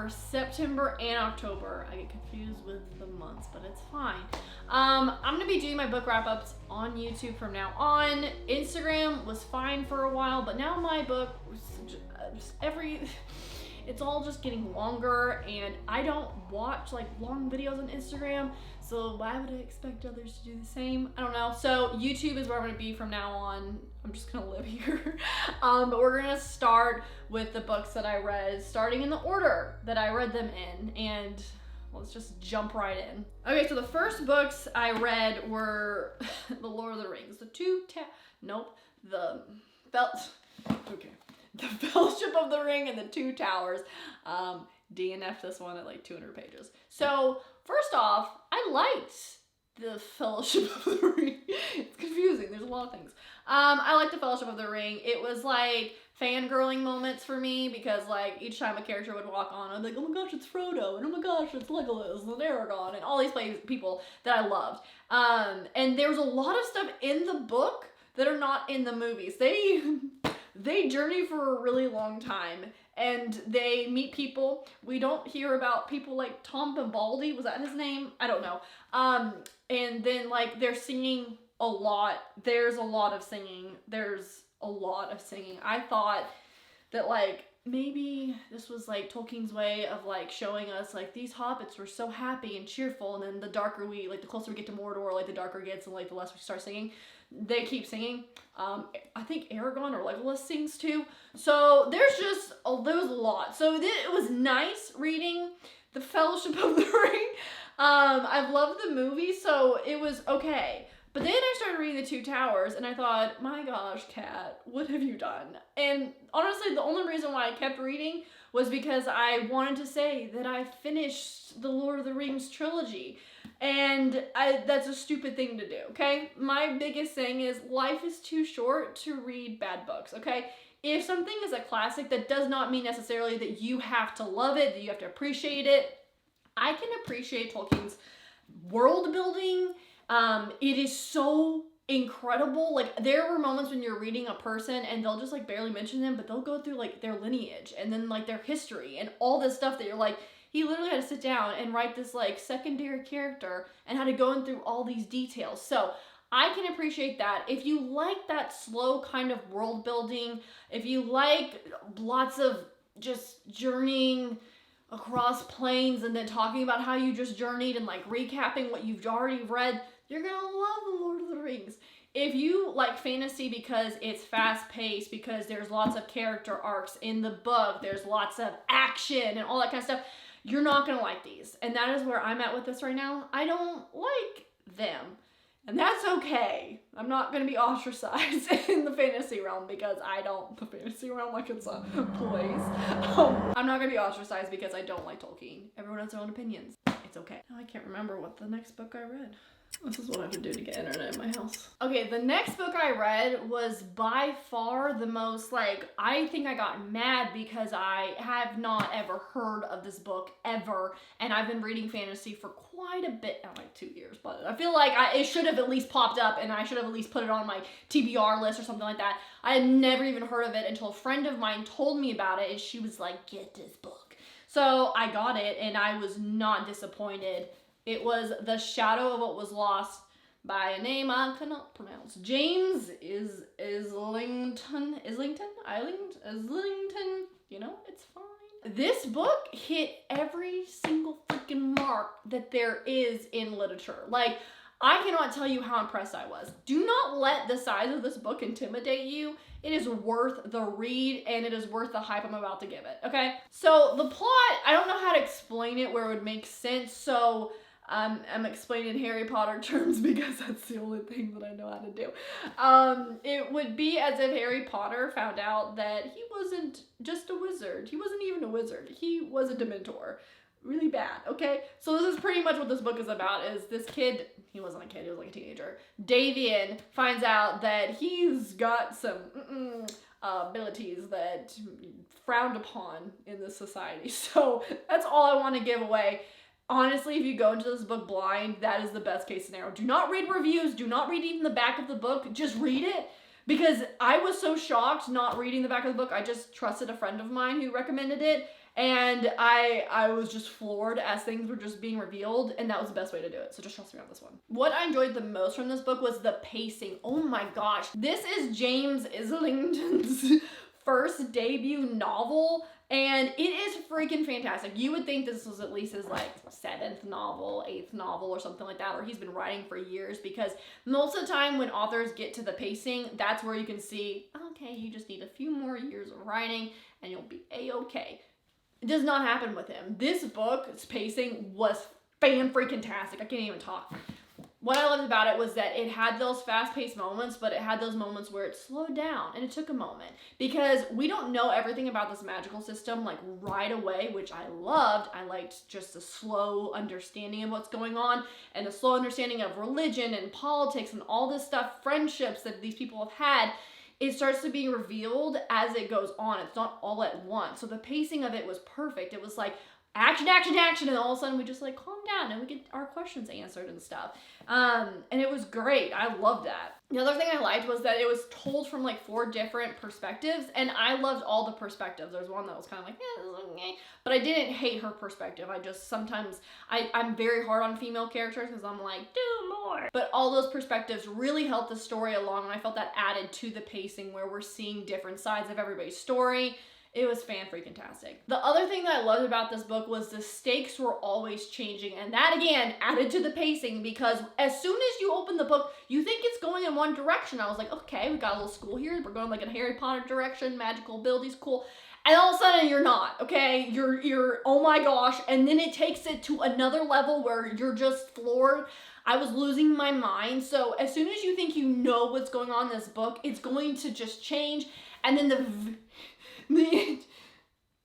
for September and October. I get confused with the months, but it's fine. I'm gonna be doing my book wrap-ups on YouTube from now on. Instagram was fine for a while, but now my book, it's all just getting longer, and I don't watch like long videos on Instagram, so why would I expect others to do the same? I don't know. So YouTube is where I'm gonna be from now on. I'm just gonna live here. But we're gonna start with the books that I read, starting in the order that I read them in, and let's just jump right in. Okay, so the first books I read were The Lord of the Rings, The Fellowship of the Ring and The Two Towers. DNF this one at like 200 pages. So first off, I liked The Fellowship of the Ring. It's confusing, there's a lot of things. I liked The Fellowship of the Ring. It was like fangirling moments for me, because like each time a character would walk on, I'd be like, oh my gosh, it's Frodo, and oh my gosh, it's Legolas and Aragorn, and all these people that I loved. And there was a lot of stuff in the book that are not in the movies. They journey for a really long time, and they meet people. We don't hear about people like Tom Bombadil, was that his name? I don't know. And then like they're singing a lot. There's a lot of singing. I thought that like maybe this was like Tolkien's way of like showing us like these hobbits were so happy and cheerful, and then the closer we get to Mordor, like the darker it gets and like the less we start singing. They keep singing. I think Aragorn or Legolas sings too. So there was a lot. So it was nice reading The Fellowship of the Ring. I've loved the movie, so it was okay. But then I started reading The Two Towers, and I thought, my gosh, Kat, what have you done? And honestly, the only reason why I kept reading was because I wanted to say that I finished the Lord of the Rings trilogy. And that's a stupid thing to do, okay? My biggest thing is life is too short to read bad books, okay? If something is a classic, that does not mean necessarily that you have to love it, that you have to appreciate it. I can appreciate Tolkien's world building. It is so incredible. Like there were moments when you're reading a person and they'll just like barely mention them, but they'll go through like their lineage and then like their history and all this stuff that you're like, he literally had to sit down and write this like secondary character and had to go in through all these details. So I can appreciate that. If you like that slow kind of world building, if you like lots of just journeying across planes and then talking about how you just journeyed and like recapping what you've already read, you're gonna love The Lord of the Rings. If you like fantasy because it's fast-paced, because there's lots of character arcs in the book, there's lots of action and all that kind of stuff, you're not gonna like these. And that is where I'm at with this right now. I don't like them. And that's okay. I'm not gonna be ostracized in the fantasy realm because the fantasy realm like it's a place. I'm not gonna be ostracized because I don't like Tolkien. Everyone has their own opinions. It's okay. Now I can't remember what the next book I read. This is what I have to do to get internet in my house. Okay, the next book I read was by far the most, like, I think I got mad because I have not ever heard of this book ever, and I've been reading fantasy for quite a bit, not like 2 years, but I feel like it should have at least popped up, and I should have at least put it on my TBR list or something like that. I had never even heard of it until a friend of mine told me about it, and she was like, get this book. So I got it, and I was not disappointed. It was The Shadow of What Was Lost by a name I cannot pronounce. James Islington, you know, it's fine. This book hit every single freaking mark that there is in literature. Like, I cannot tell you how impressed I was. Do not let the size of this book intimidate you. It is worth the read, and it is worth the hype I'm about to give it, okay? So the plot, I don't know how to explain it where it would make sense, so I'm explaining Harry Potter terms because that's the only thing that I know how to do. It would be as if Harry Potter found out that he wasn't just a wizard. He wasn't even a wizard. He was a Dementor. Really bad, okay? So this is pretty much what this book is about, is this kid, he wasn't a kid, he was like a teenager, Davian finds out that he's got some abilities that frowned upon in this society. So that's all I want to give away. Honestly, if you go into this book blind, that is the best case scenario. Do not read reviews. Do not read even the back of the book. Just read it. Because I was so shocked not reading the back of the book. I just trusted a friend of mine who recommended it. And I was just floored as things were just being revealed, and that was the best way to do it. So just trust me on this one. What I enjoyed the most from this book was the pacing. Oh my gosh. This is James Islington's first debut novel, and it is freaking fantastic. You would think this was at least his like 7th novel, 8th novel or something like that, or he's been writing for years, because most of the time when authors get to the pacing, that's where you can see, okay, you just need a few more years of writing and you'll be a-okay. It does not happen with him. This book's pacing was fan-freaking-tastic. I can't even talk. What I loved about it was that it had those fast-paced moments, but it had those moments where it slowed down, and it took a moment. Because we don't know everything about this magical system, like, right away, which I loved. I liked just the slow understanding of what's going on, and the slow understanding of religion and politics and all this stuff, friendships that these people have had. It starts to be revealed as it goes on. It's not all at once. So the pacing of it was perfect. It was like action, action, action, and all of a sudden we just like calm down and we get our questions answered and stuff. And it was great. I loved that. The other thing I liked was that it was told from like 4 different perspectives, and I loved all the perspectives. There was one that was kind of like, this is okay, but I didn't hate her perspective. I just sometimes, I'm very hard on female characters because I'm like, do more. But all those perspectives really helped the story along, and I felt that added to the pacing where we're seeing different sides of everybody's story. It was fan-freaking-tastic. The other thing that I loved about this book was the stakes were always changing, and that again added to the pacing, because as soon as you open the book, you think it's going in one direction. I was like, okay, we got a little school here. We're going like in Harry Potter direction, magical abilities, cool. And all of a sudden you're not, okay? You're oh my gosh, and then it takes it to another level where you're just floored. I was losing my mind. So as soon as you think you know what's going on in this book, it's going to just change, and then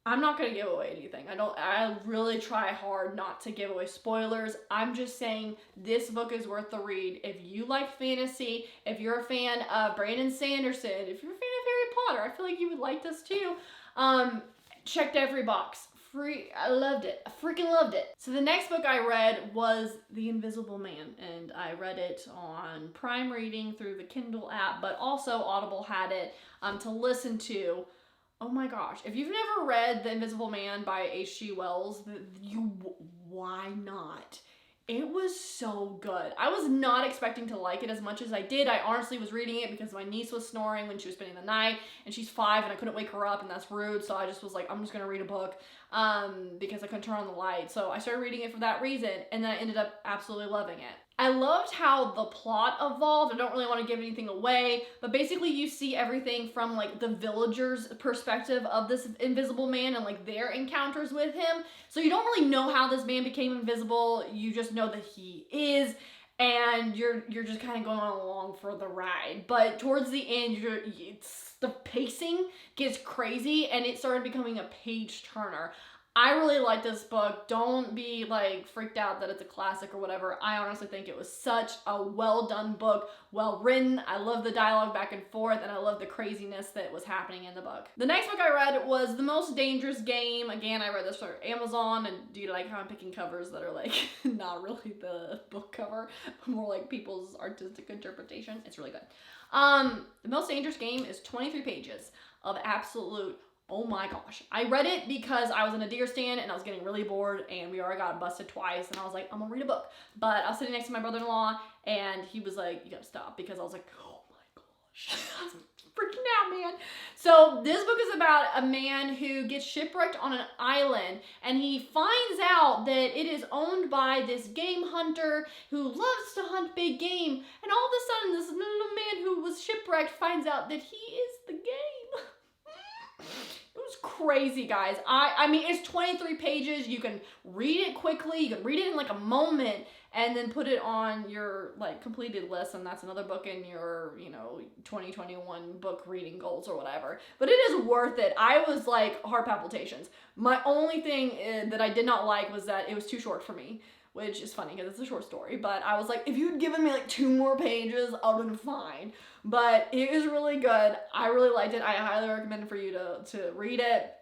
I'm not gonna give away anything. I really try hard not to give away spoilers. I'm just saying this book is worth the read. If you like fantasy, if you're a fan of Brandon Sanderson, if you're a fan of Harry Potter, I feel like you would like this too. Checked every box. Free. I loved it. I freaking loved it. So the next book I read was The Invisible Man, and I read it on Prime Reading through the Kindle app, but also Audible had it to listen to. Oh my gosh. If you've never read The Invisible Man by H.G. Wells, why not? It was so good. I was not expecting to like it as much as I did. I honestly was reading it because my niece was snoring when she was spending the night, and she's 5 and I couldn't wake her up, and that's rude. So I just was like, I'm just going to read a book because I couldn't turn on the light. So I started reading it for that reason, and then I ended up absolutely loving it. I loved how the plot evolved. I don't really want to give anything away, but basically you see everything from like the villagers' perspective of this invisible man and like their encounters with him. So you don't really know how this man became invisible. You just know that he is, and you're just kind of going along for the ride. But towards the end, the pacing gets crazy, and it started becoming a page turner. I really like this book. Don't be like freaked out that it's a classic or whatever. I honestly think it was such a well done book, well written. I love the dialogue back and forth, and I love the craziness that was happening in the book. The next book I read was The Most Dangerous Game. Again, I read this for Amazon, and do you like how I'm picking covers that are like not really the book cover, more like people's artistic interpretation? It's really good. The Most Dangerous Game is 23 pages of absolute, oh my gosh. I read it because I was in a deer stand and I was getting really bored, and we already got busted twice, and I was like, I'm gonna read a book. But I was sitting next to my brother-in-law, and he was like, you gotta stop, because I was like, oh my gosh. I was freaking out, man. So this book is about a man who gets shipwrecked on an island, and he finds out that it is owned by this game hunter who loves to hunt big game, and all of a sudden this little man who was shipwrecked finds out that he is the game. It was crazy, guys. I mean, it's 23 pages. You can read it quickly. You can read it in like a moment and then put it on your like completed list, and that's another book in your, 2021 book reading goals or whatever. But it is worth it. I was like heart palpitations. My only thing that I did not like was that it was too short for me, which is funny because it's a short story. But I was like, if you had given me like 2 more pages, I would have been fine. But it is really good. I really liked it. I highly recommend for you to read it.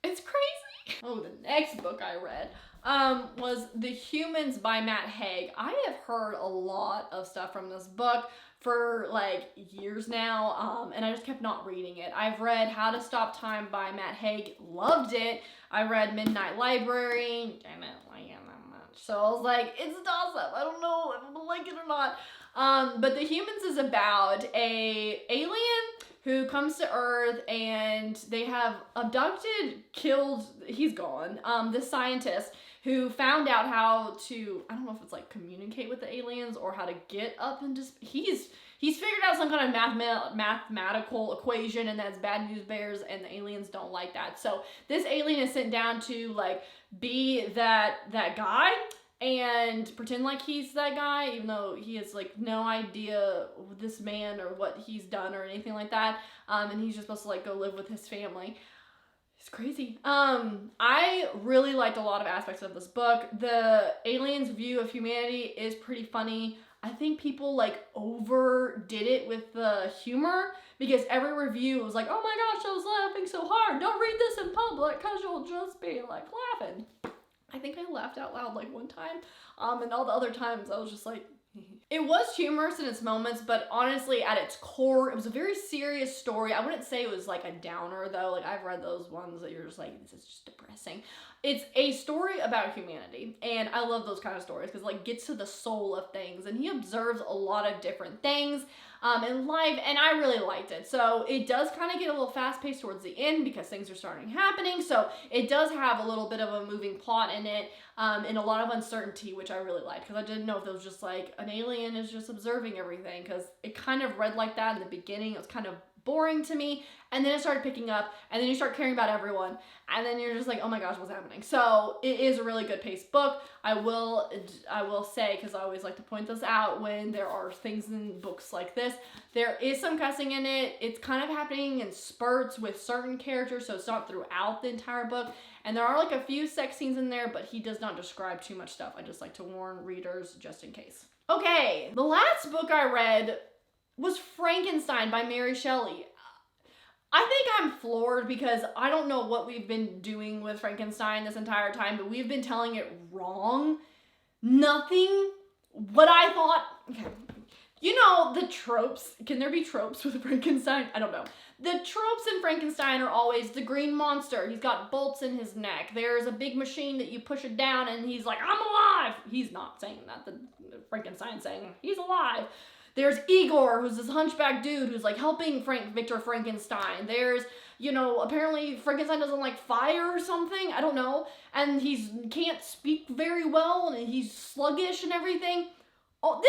It's crazy. Oh, the next book I read was The Humans by Matt Haig. I have heard a lot of stuff from this book for like years now, and I just kept not reading it. I've read How to Stop Time by Matt Haig, loved it. I read Midnight Library, didn't like it that much. So I was like, it's a toss-up. I don't know if I'm gonna like it or not. But The Humans is about a alien who comes to Earth, and they have killed, he's gone, this scientist who found out how to, I don't know if it's like communicate with the aliens or how to get up and just, he's figured out some kind of mathematical equation, and that's bad news bears, and the aliens don't like that. So this alien is sent down to like be that guy and pretend like he's that guy, even though he has like no idea this man or what he's done or anything like that. And he's just supposed to like go live with his family. It's crazy. I really liked a lot of aspects of this book. The aliens' view of humanity is pretty funny. I think people like overdid it with the humor, because every review was like, oh my gosh, I was laughing so hard. Don't read this in public because you'll just be like laughing. I think I laughed out loud like one time, and all the other times I was just like, it was humorous in its moments, but honestly, at its core, it was a very serious story. I wouldn't say it was like a downer though. Like I've read those ones that you're just like, this is just depressing. It's a story about humanity, and I love those kind of stories because like gets to the soul of things, and he observes a lot of different things in life, and I really liked it. So it does kind of get a little fast-paced towards the end because things are starting happening, so it does have a little bit of a moving plot in it, and a lot of uncertainty, which I really liked, because I didn't know if it was just like an alien is just observing everything, because it kind of read like that in the beginning. It was kind of boring to me, and then it started picking up, and then you start caring about everyone, and then you're just like, oh my gosh, what's happening? So it is a really good paced book. I will say, because I always like to point this out when there are things in books like this, there is some cussing in it. It's kind of happening in spurts with certain characters, so it's not throughout the entire book, and there are like a few sex scenes in there, but he does not describe too much stuff. I just like to warn readers just in case. Okay, the last book I read was Frankenstein by Mary Shelley. I think I'm floored because I don't know what we've been doing with Frankenstein this entire time, but we've been telling it wrong. Nothing what I thought. Okay. You know, the tropes. Can there be tropes with Frankenstein? I don't know. The tropes in Frankenstein are always the green monster. He's got bolts in his neck. There's a big machine that you push it down and he's like, I'm alive. He's not saying that. The Frankenstein's saying he's alive. There's Igor, who's this hunchback dude who's like helping Victor Frankenstein. There's, you know, apparently Frankenstein doesn't like fire or something. I don't know. And can't speak very well, and he's sluggish and everything. Oh,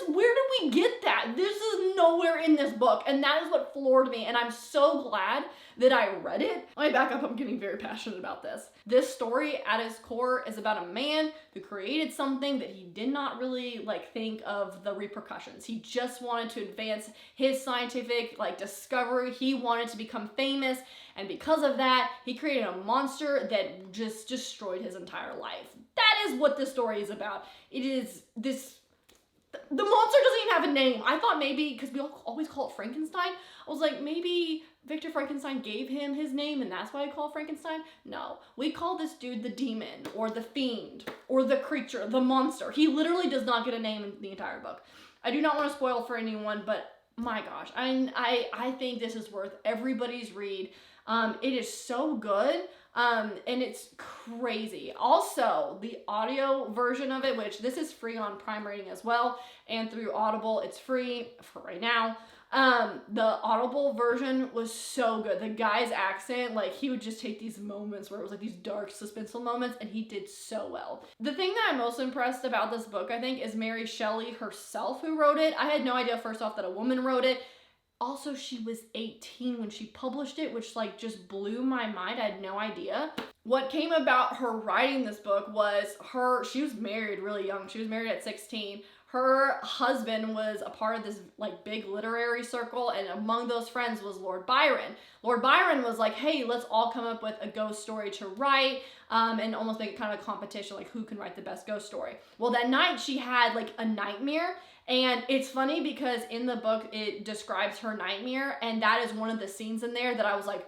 where did we get that? This is nowhere in this book, and that is what floored me, and I'm so glad that I read it. Let me back up, I'm getting very passionate about this. This story, at its core, is about a man who created something that he did not really, think of the repercussions. He just wanted to advance his scientific, discovery. He wanted to become famous, and because of that, he created a monster that just destroyed his entire life. That is what this story is about. It is this... The monster doesn't even have a name. I thought maybe, because we always call it Frankenstein, I was like, maybe Victor Frankenstein gave him his name and that's why I call it Frankenstein. No, we call this dude the demon, or the fiend, or the creature, the monster. He literally does not get a name in the entire book. I do not want to spoil for anyone, but my gosh, I think this is worth everybody's read. It is so good. And it's crazy. Also, the audio version of it, which this is free on Prime Rating as well, and through Audible, it's free for right now. The Audible version was so good. The guy's accent, he would just take these moments where it was these dark, suspenseful moments, and he did so well. The thing that I'm most impressed about this book, I think, is Mary Shelley herself who wrote it. I had no idea first off that a woman wrote it. Also, she was 18 when she published it, which just blew my mind. I had no idea. What came about her writing this book was she was married really young. She was married at 16. Her husband was a part of this big literary circle, and among those friends was Lord Byron. Lord Byron was like, hey, let's all come up with a ghost story to write, and almost make it kind of a competition, who can write the best ghost story. Well, that night she had a nightmare. And it's funny because in the book, it describes her nightmare, and that is one of the scenes in there that I was like,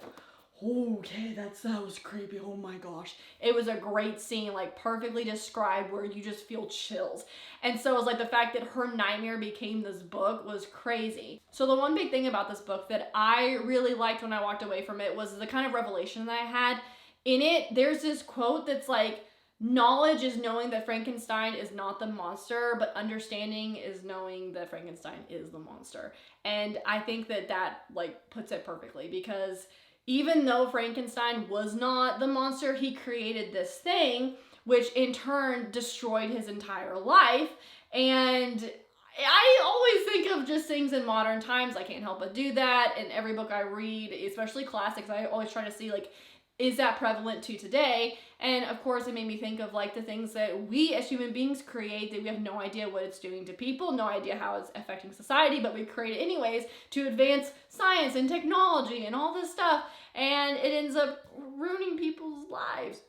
okay, that was creepy, oh my gosh. It was a great scene, like perfectly described, where you just feel chills. And so it was like the fact that her nightmare became this book was crazy. So the one big thing about this book that I really liked when I walked away from it was the kind of revelation that I had. In it, there's this quote that's like, knowledge is knowing that Frankenstein is not the monster, but understanding is knowing that Frankenstein is the monster. And I think that like puts it perfectly, because even though Frankenstein was not the monster, he created this thing, which in turn destroyed his entire life. And I always think of just things in modern times. I can't help but do that. In every book I read, especially classics, I always try to see, like, is that prevalent to today? And of course, it made me think of like the things that we as human beings create that we have no idea what it's doing to people, no idea how it's affecting society, but we create it anyways to advance science and technology and all this stuff. And it ends up ruining people's lives.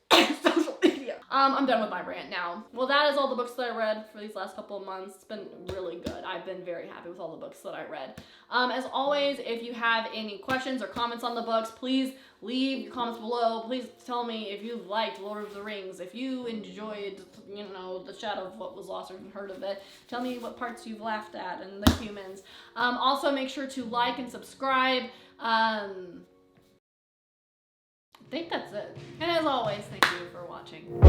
Social media. I'm done with my rant now. Well, that is all the books that I read for these last couple of months. It's been really good. I've been very happy with all the books that I read. As always, if you have any questions or comments on the books, please leave your comments below. Please tell me if you liked Lord of the Rings, if you enjoyed, The Shadow of What Was Lost or heard of it. Tell me what parts you've laughed at and the humans. Also, make sure to like and subscribe. I think that's it. And as always, thank you for watching.